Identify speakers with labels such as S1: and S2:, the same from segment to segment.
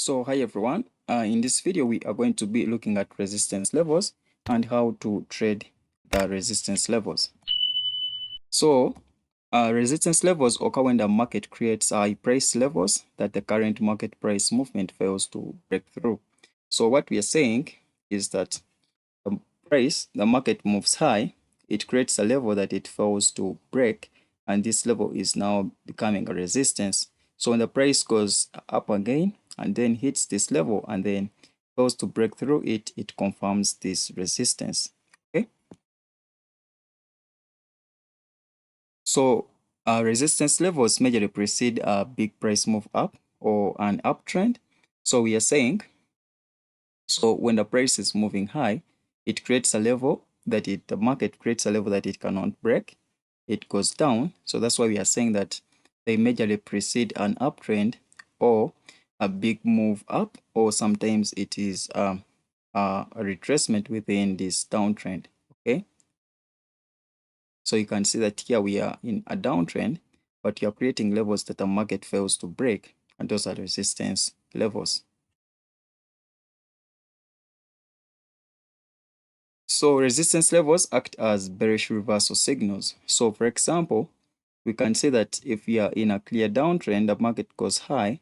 S1: So hi everyone, in this video we are going to be looking at resistance levels and how to trade the resistance levels. So resistance levels occur when the market creates high price levels that the current market price movement fails to break through. So what we are saying is that the market moves high, it creates a level that it fails to break, and this level is now becoming a resistance. So when the price goes up again and then hits this level and then fails to break through it, it confirms this resistance. Okay. So resistance levels majorly precede a big price move up or an uptrend. So we are saying, so when the price is moving high, it creates a level that the market creates a level that it cannot break. It goes down. So that's why we are saying that they majorly precede an uptrend or a big move up, or sometimes it is a retracement within this downtrend. Okay. So you can see that here we are in a downtrend, but you are creating levels that the market fails to break, and those are resistance levels. So resistance levels act as bearish reversal signals. So for example, we can say that if we are in a clear downtrend, the market goes high,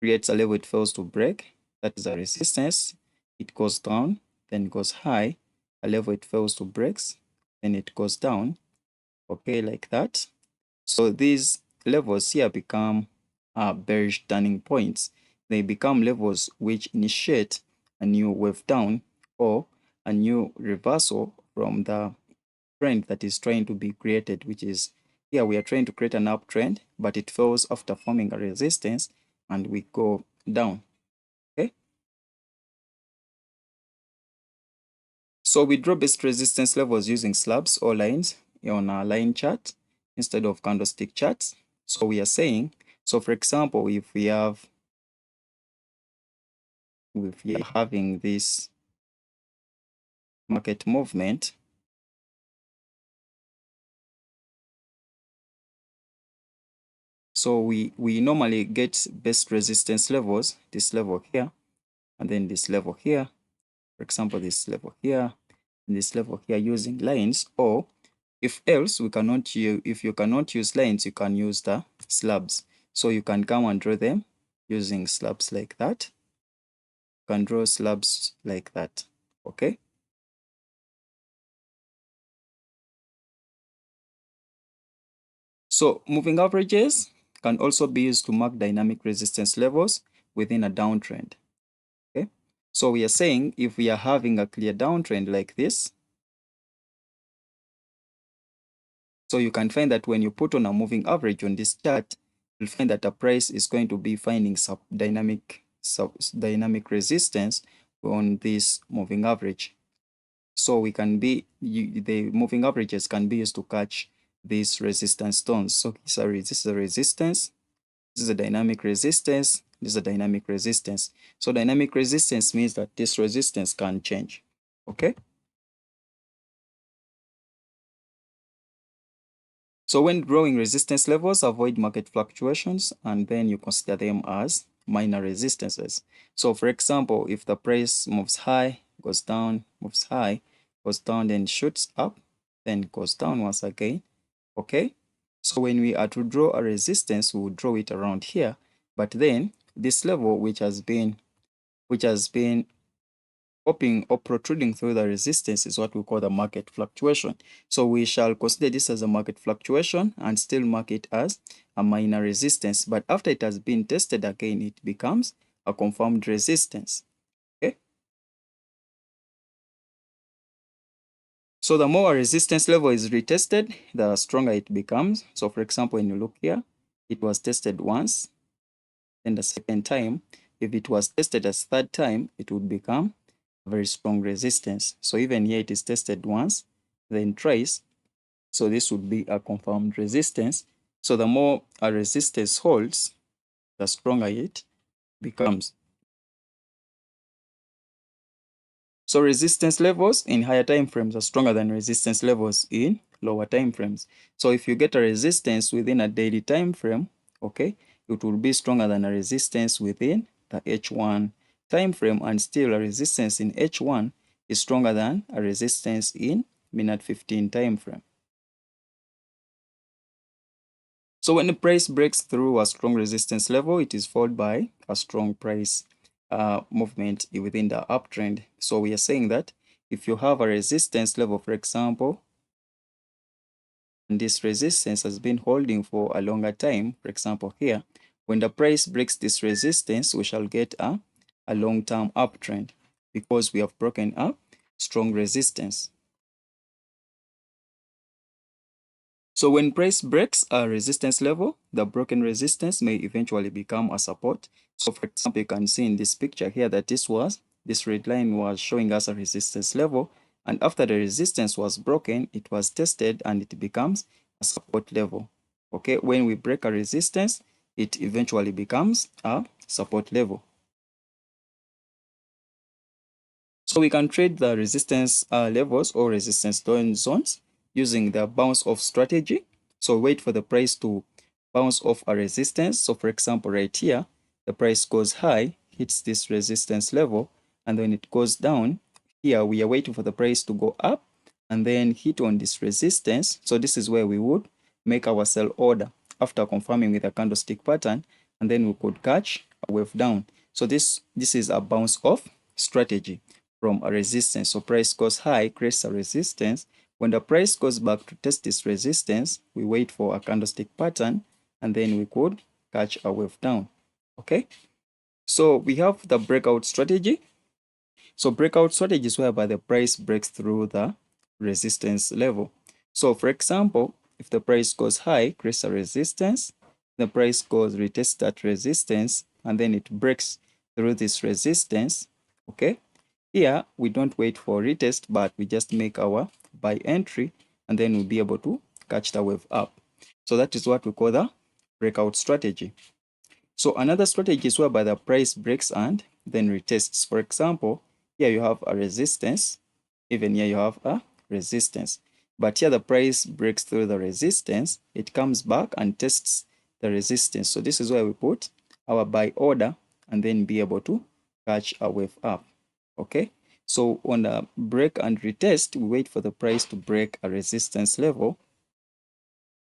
S1: creates a level it fails to break, that is a resistance. It goes down, then goes high, a level it fails to break, then it goes down, okay, like that. So these levels here become bearish turning points. They become levels which initiate a new wave down or a new reversal from the trend that is trying to be created, which is here we are trying to create an uptrend, but it fails after forming a resistance and we go down. Okay. So we draw best resistance levels using slabs or lines on a line chart instead of candlestick charts. So we are saying, so for example, if we are having this market movement, so we normally get best resistance levels, this level here, and then this level here, for example, this level here, and this level here, using lines, or if else we cannot use, if you cannot use lines, you can use the slabs. So you can come and draw them using slabs like that. You can draw slabs like that. Okay. So moving averages can also be used to mark dynamic resistance levels within a downtrend. Okay. So we are saying if we are having a clear downtrend like this, so you can find that when you put on a moving average on this chart, you'll find that the price is going to be finding dynamic resistance on this moving average. So we can be, the moving averages can be used to catch these resistance stones. So sorry, this is a resistance, this is a dynamic resistance, this is a dynamic resistance. So dynamic resistance means that this resistance can change. Okay. So when drawing resistance levels, avoid market fluctuations, and then you consider them as minor resistances. So for example, if the price moves high, goes down, moves high, goes down, then shoots up, then goes down once again. Okay. So when we are to draw a resistance, we will draw it around here. But then this level, which has been popping or protruding through the resistance, is what we call the market fluctuation. So we shall consider this as a market fluctuation and still mark it as a minor resistance. But after it has been tested again, it becomes a confirmed resistance. Okay. So the more a resistance level is retested, the stronger it becomes. So for example, when you look here, it was tested once, then the second time. If it was tested as third time, it would become very strong resistance. So even here it is tested once, then twice. So this would be a confirmed resistance. So the more a resistance holds, the stronger it becomes. So resistance levels in higher time frames are stronger than resistance levels in lower time frames. So if you get a resistance within a daily time frame, okay, it will be stronger than a resistance within the H1 time frame, and still a resistance in H1 is stronger than a resistance in minute 15 time frame. So when the price breaks through a strong resistance level, it is followed by a strong price movement within the uptrend. So we are saying that if you have a resistance level, for example, and this resistance has been holding for a longer time, for example here, when the price breaks this resistance, we shall get a long-term uptrend because we have broken a strong resistance. So when price breaks a resistance level, the broken resistance may eventually become a support. So for example, you can see in this picture here that this red line was showing us a resistance level, and after the resistance was broken, it was tested and it becomes a support level. Okay, when we break a resistance, it eventually becomes a support level. So we can trade the resistance levels or resistance zones using the bounce off strategy. So wait for the price to bounce off a resistance. So for example, right here, the price goes high, hits this resistance level, and then it goes down. Here we are waiting for the price to go up and then hit on this resistance. So this is where we would make our sell order after confirming with a candlestick pattern, and then we could catch a wave down. So this is a bounce off strategy from a resistance. So price goes high, creates a resistance. When the price goes back to test this resistance, we wait for a candlestick pattern, and then we could catch a wave down. Okay, so we have the breakout strategy. So breakout strategy is whereby the price breaks through the resistance level. So for example, if the price goes high, creates a resistance, the price goes retest that resistance, and then it breaks through this resistance. Okay, here we don't wait for retest, but we just make our buy entry, and then we'll be able to catch the wave up. So that is what we call the breakout strategy. So another strategy is whereby the price breaks and then retests. For example, here you have a resistance, even here you have a resistance. But here the price breaks through the resistance, it comes back and tests the resistance. So this is where we put our buy order and then be able to catch a wave up. Okay, so on the break and retest, we wait for the price to break a resistance level.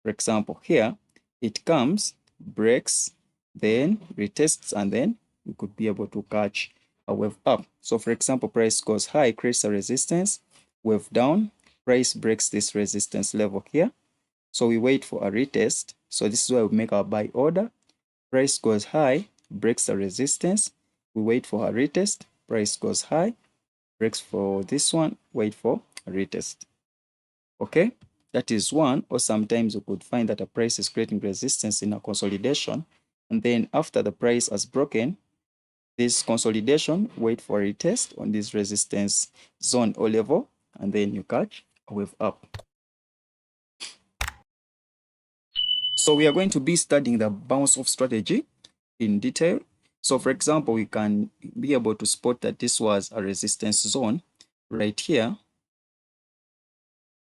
S1: For example, here it comes, breaks, then retests, and then we could be able to catch a wave up. So for example, price goes high, creates a resistance, wave down, price breaks this resistance level here. So we wait for a retest. So this is where we make our buy order. Price goes high, breaks the resistance, we wait for a retest, price goes high, breaks for this one, wait for a retest. Okay, that is one. Or sometimes you could find that a price is creating resistance in a consolidation, and then after the price has broken this consolidation, wait for a retest on this resistance zone or level, and then you catch a wave up. So we are going to be studying the bounce off strategy in detail. So for example, we can be able to spot that this was a resistance zone right here.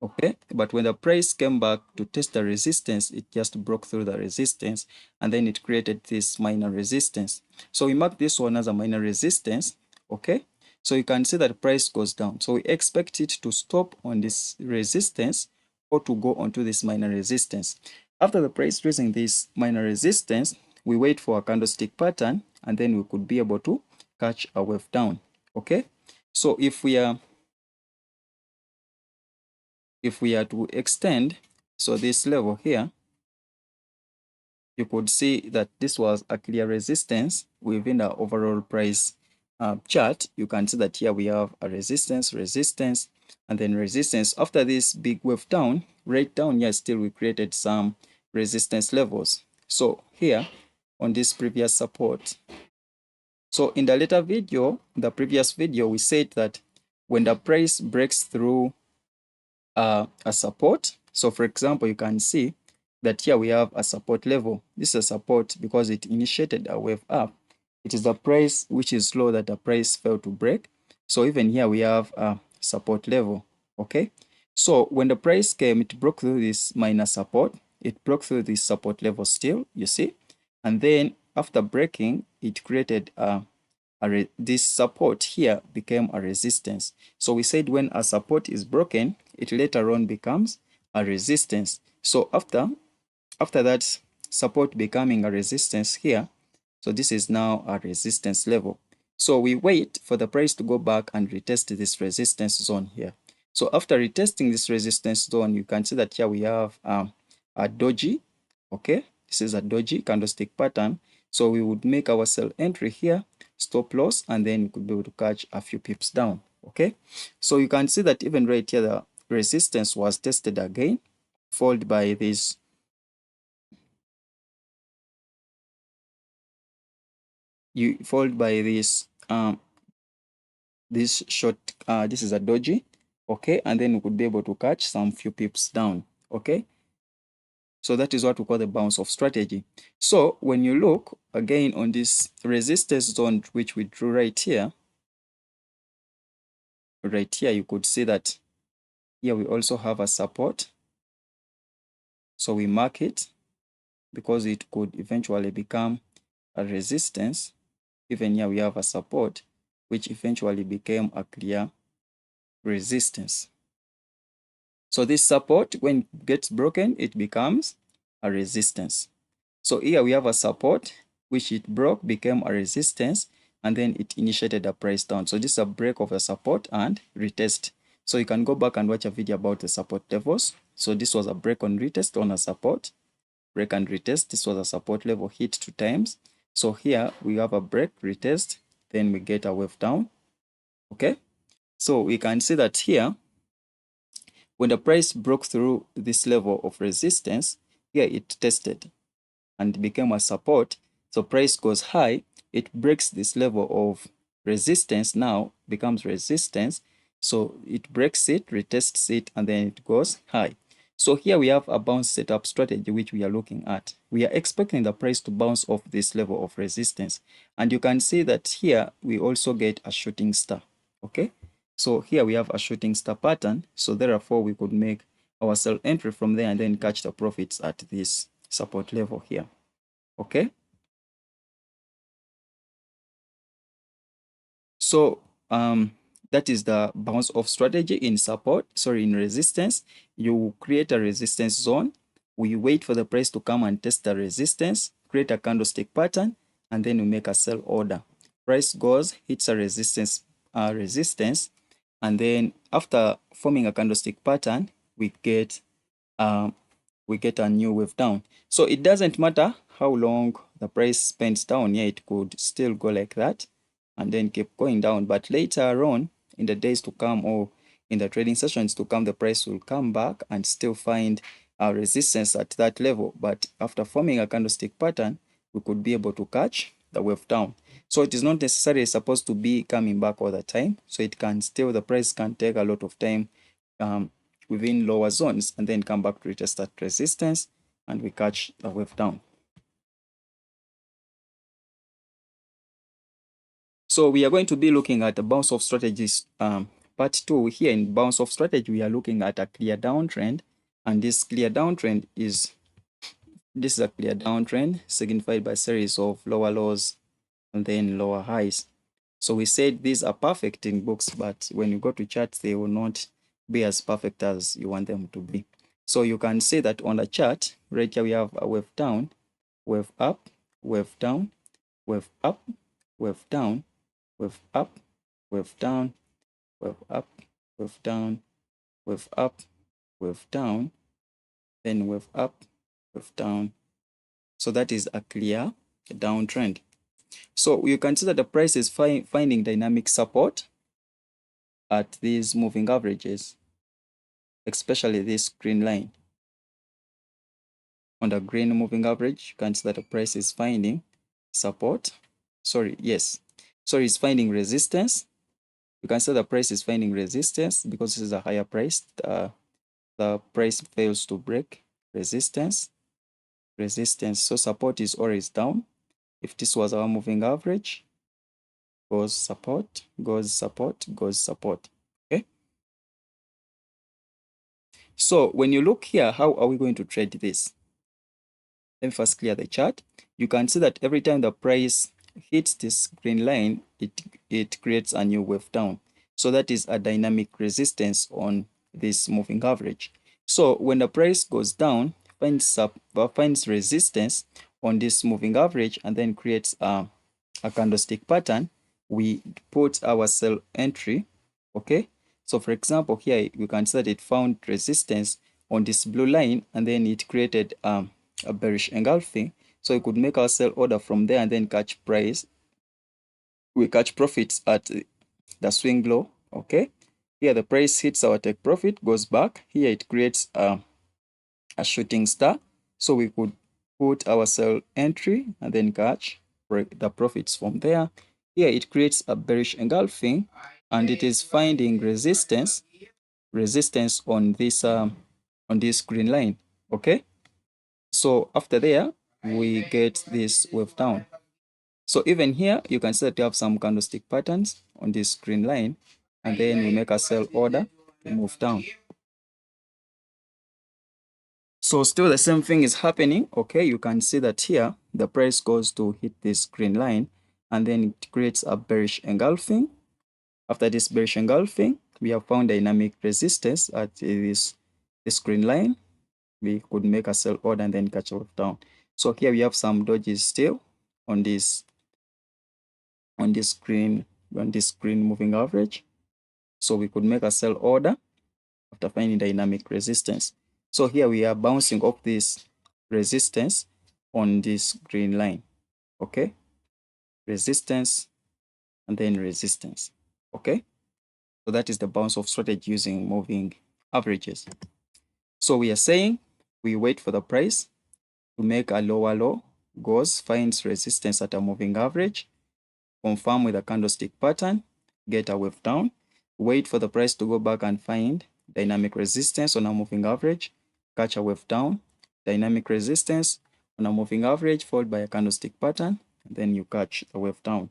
S1: Okay, but when the price came back to test the resistance, it just broke through the resistance, and then it created this minor resistance. So we mark this one as a minor resistance. Okay, so you can see that the price goes down. So we expect it to stop on this resistance or to go onto this minor resistance. After the price raising this minor resistance, we wait for a candlestick pattern, and then we could be able to catch a wave down. Okay, so if we are to extend, so this level here, you could see that this was a clear resistance within the overall price chart. You can see that here we have a resistance, and then resistance. After this big wave down, right down here, still we created some resistance levels. So here on this previous support, so in the later video, the previous video, we said that when the price breaks through a support. So for example, you can see that here we have a support level. This is a support because it initiated a wave up. It is the price which is low that the price failed to break. So even here we have a support level. Okay, so when the price came, it broke through this minor support. It broke through this support level still, you see, and then after breaking, it created this support here became a resistance. So we said when a support is broken, it later on becomes a resistance. So after that support becoming a resistance here, so this is now a resistance level. So we wait for the price to go back and retest this resistance zone here. So after retesting this resistance zone, you can see that here we have a doji. Okay, this is a doji candlestick pattern. So we would make our sell entry here, stop loss, and then we could be able to catch a few pips down. Okay, so you can see that even right here, the resistance was tested again, followed by this this short, this is a doji. Okay, and then we could be able to catch some few pips down. Okay, so that is what we call the bounce off strategy. So when you look again on this resistance zone which we drew right here, you could see that here we also have a support. So we mark it because it could eventually become a resistance. Even here we have a support which eventually became a clear resistance. So this support, when it gets broken, it becomes a resistance. So here we have a support which it broke, became a resistance, and then it initiated a price down. So this is a break of the support and retest. So you can go back and watch a video about the support levels. So this was a break on retest on a support, break and retest. This was a support level hit 2 times. So here we have a break, retest, then we get a wave down. Okay, so we can see that here, when the price broke through this level of resistance, here it tested and became a support. So price goes high, it breaks this level of resistance, now becomes resistance. So it breaks it, retests it, and then it goes high. So here we have a bounce setup strategy which we are looking at. We are expecting the price to bounce off this level of resistance. And you can see that here we also get a shooting star. Okay, so here we have a shooting star pattern. So therefore we could make our sell entry from there and then catch the profits at this support level here. Okay, so that is the bounce off strategy. In resistance, you create a resistance zone. We wait for the price to come and test the resistance, create a candlestick pattern, and then we make a sell order. Price goes, hits a resistance, and then after forming a candlestick pattern, um, we get a new wave down. So it doesn't matter how long the price spends down here, it could still go like that and then keep going down. But later on, in the days to come or in the trading sessions to come, the price will come back and still find a resistance at that level. But after forming a candlestick pattern, we could be able to catch the wave down. So it is not necessarily supposed to be coming back all the time. So it can still, the price can take a lot of time within lower zones and then come back to retest that resistance and we catch the wave down. So we are going to be looking at the bounce off strategies part 2. Here in bounce off strategy, we are looking at a clear downtrend, and this clear downtrend is a clear downtrend signified by a series of lower lows and then lower highs. So we said these are perfect in books, but when you go to charts, they will not be as perfect as you want them to be. So you can see that on the chart, right here we have a wave down, wave up, wave down, wave up, wave down, wave up, wave down, wave up, wave down, wave up, wave down, then wave up, wave down. So that is a clear downtrend. So you can see that the price is finding dynamic support at these moving averages, especially this green line. On the green moving average, you can see that the price is finding support. It's finding resistance. You can see the price is finding resistance because this is a higher price. The price fails to break resistance. So support is always down. If this was our moving average, goes support, goes support, goes support. Okay. So when you look here, how are we going to trade this? Let me first clear the chart. you can see that every time the price hits this green line, it creates a new wave down. So that is a dynamic resistance on this moving average. So when the price goes down, finds resistance on this moving average and then creates a candlestick pattern, we put our sell entry. Okay, so for example here we can see that it found resistance on this blue line and then it created a bearish engulfing. So we could make our sell order from there and then catch price. We catch profits at the swing low. Okay, here the price hits our take profit, goes back. Here it creates a shooting star. So we could put our sell entry and then catch the profits from there. Here it creates a bearish engulfing and it is finding resistance on this green line. Okay, so after there we get this wave down. So even here you can see that you have some candlestick patterns on this green line and then we make a sell order to move down. So still the same thing is happening. Okay, you can see that here the price goes to hit this green line and then it creates a bearish engulfing. After this bearish engulfing, we have found dynamic resistance at this green line. We could make a sell order and then catch off down. So here we have some dodges still on this green moving average. So we could make a sell order after finding dynamic resistance. So here we are bouncing off this resistance on this green line. Okay, resistance and then resistance. Okay, so that is the bounce off strategy using moving averages. So we are saying we wait for the price to make a lower low, goes, finds resistance at a moving average, confirm with a candlestick pattern, get a wave down, wait for the price to go back and find dynamic resistance on a moving average, catch a wave down, dynamic resistance on a moving average followed by a candlestick pattern, and then you catch the wave down.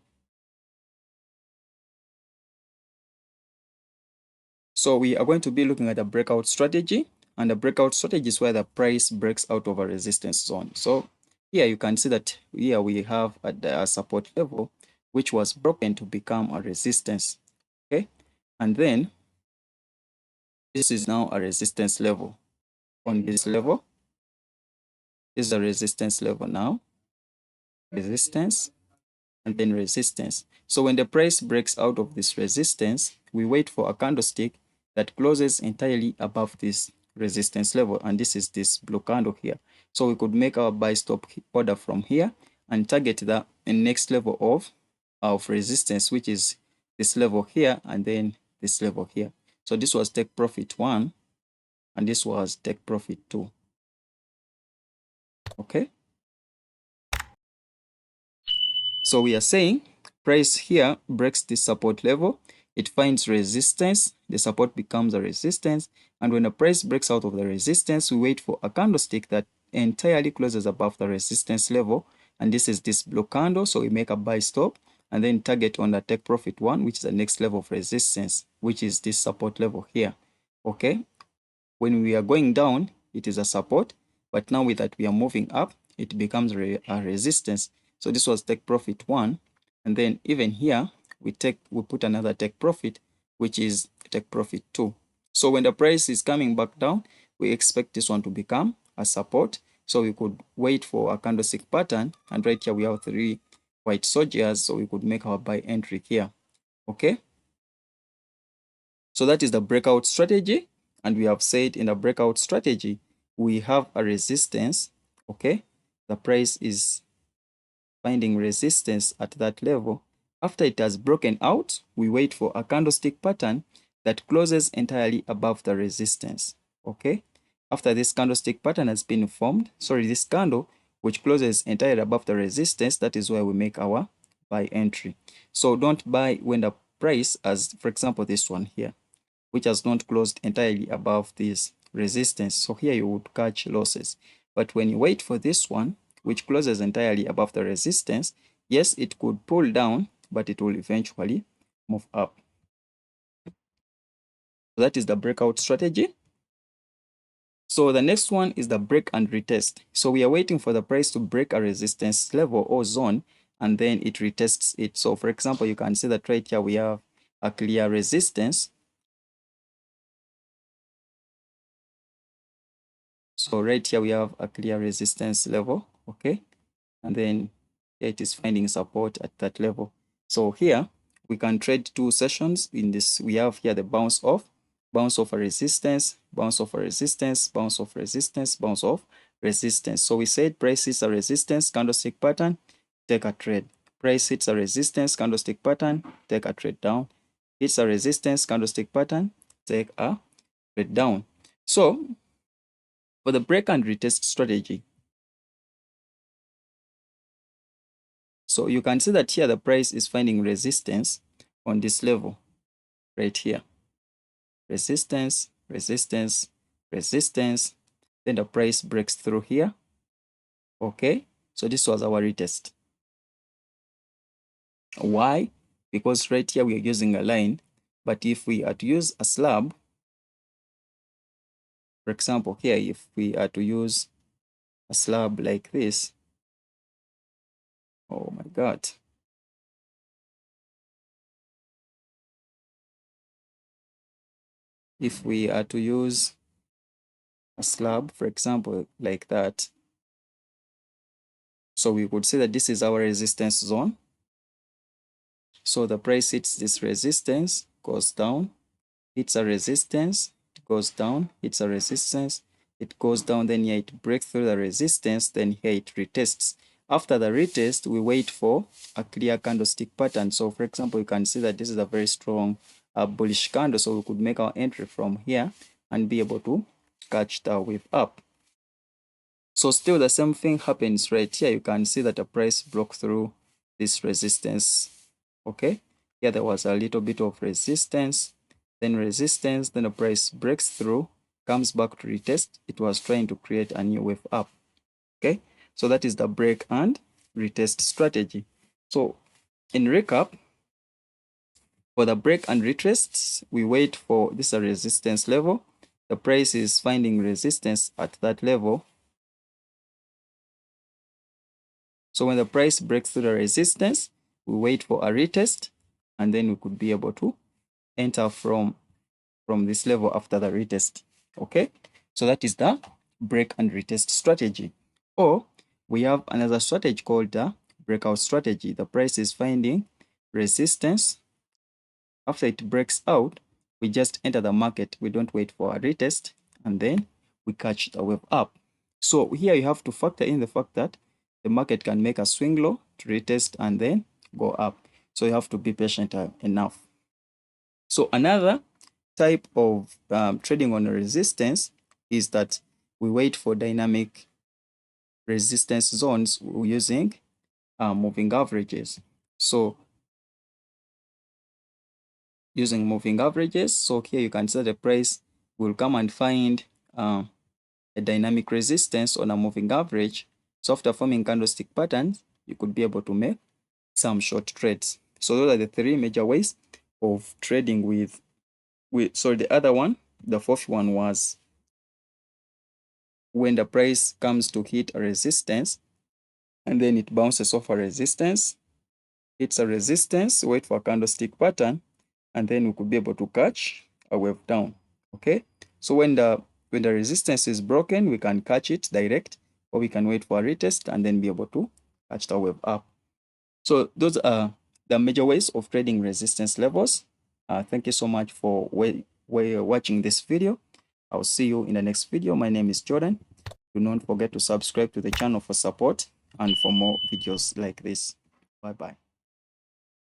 S1: So we are going to be looking at a breakout strategy, and the breakout strategy is where the price breaks out of a resistance zone. So here you can see that here we have a support level which was broken to become a resistance. Okay, and then this is now a resistance level. On this level, this is a resistance level now, resistance and then resistance. So when the price breaks out of this resistance, we wait for a candlestick that closes entirely above this resistance level, and this is this blue candle here. So we could make our buy stop order from here and target the next level of resistance, which is this level here and then this level here. So this was take profit 1 and this was take profit 2. Okay, so we are saying price here breaks this support level, it finds resistance, the support becomes a resistance, and when the price breaks out of the resistance, we wait for a candlestick that entirely closes above the resistance level, and this is this blue candle. So we make a buy stop and then target on the take profit 1, which is the next level of resistance, which is this support level here. Okay, when we are going down, it is a support, but now with that we are moving up, it becomes a resistance. So this was take profit 1, and then even here we put another take profit, which is take profit 2. So when the price is coming back down, we expect this one to become a support. So we could wait for a candlestick pattern, and right here we have 3 white soldiers, so we could make our buy entry here. Okay, so that is the breakout strategy. And we have said in the breakout strategy, we have a resistance. Okay, the price is finding resistance at that level. After it has broken out, we wait for a candlestick pattern that closes entirely above the resistance. Okay, after this candlestick pattern has been formed, this candle which closes entirely above the resistance, that is where we make our buy entry. So don't buy when the price, as for example this one here, which has not closed entirely above this resistance. So here you would catch losses. But when you wait for this one, which closes entirely above the resistance, yes, it could pull down, but it will eventually move up. So that is the breakout strategy. So the next one is the break and retest. So we are waiting for the price to break a resistance level or zone, and then it retests it. So for example, you can see that right here we have a clear resistance. So right here we have a clear resistance level, okay? And then it is finding support at that level. So here we can trade 2 sessions in this. We have here the bounce off a resistance, bounce off a resistance, bounce off resistance, bounce off resistance. So we said price hits a resistance, candlestick pattern, take a trade. Price hits a resistance, candlestick pattern, take a trade down. Hits a resistance, candlestick pattern, take a trade down. So for the break and retest strategy, so you can see that here the price is finding resistance on this level right here. Resistance, resistance, resistance. Then the price breaks through here. Okay, so this was our retest. Why? Because right here we are using a line, but if we are to use a slab, for example, here, if we are to use a slab like this, oh my God. If we are to use a slab, for example, like that, so we could say that this is our resistance zone. So the price hits this resistance, goes down, hits a resistance, it goes down, hits a resistance, it goes down, then here it breaks through the resistance, then here it retests. After the retest, we wait for a clear candlestick pattern. So for example, you can see that this is a very strong bullish candle, so we could make our entry from here and be able to catch the wave up. So still the same thing happens right here. You can see that the price broke through this resistance. Okay, here there was a little bit of resistance, then the price breaks through, comes back to retest. It was trying to create a new wave up. Okay, so that is the break and retest strategy. So in recap, for the break and retest, we wait for this resistance level. The price is finding resistance at that level. So when the price breaks through the resistance, we wait for a retest, and then we could be able to enter from this level after the retest. Okay, so that is the break and retest strategy. Or we have another strategy called the breakout strategy. The price is finding resistance. After it breaks out, we just enter the market. We don't wait for a retest, and then we catch the wave up. So here you have to factor in the fact that the market can make a swing low to retest and then go up. So you have to be patient enough. So another type of trading on a resistance is that we wait for dynamic resistance zones using moving averages. So using moving averages, so here you can see the price will come and find a dynamic resistance on a moving average. So after forming candlestick patterns, you could be able to make some short trades. So those are the 3 major ways of trading with so the other one, the fourth one, was when the price comes to hit a resistance and then it bounces off a resistance, hits a resistance, wait for a candlestick pattern, and then we could be able to catch a wave down. Okay, so when the resistance is broken, we can catch it direct, or we can wait for a retest and then be able to catch the wave up. So those are the major ways of trading resistance levels. Thank you so much for watching this video. I'll see you in the next video. My name is Jordan. Do not forget to subscribe to the channel for support and for more videos like this. Bye bye.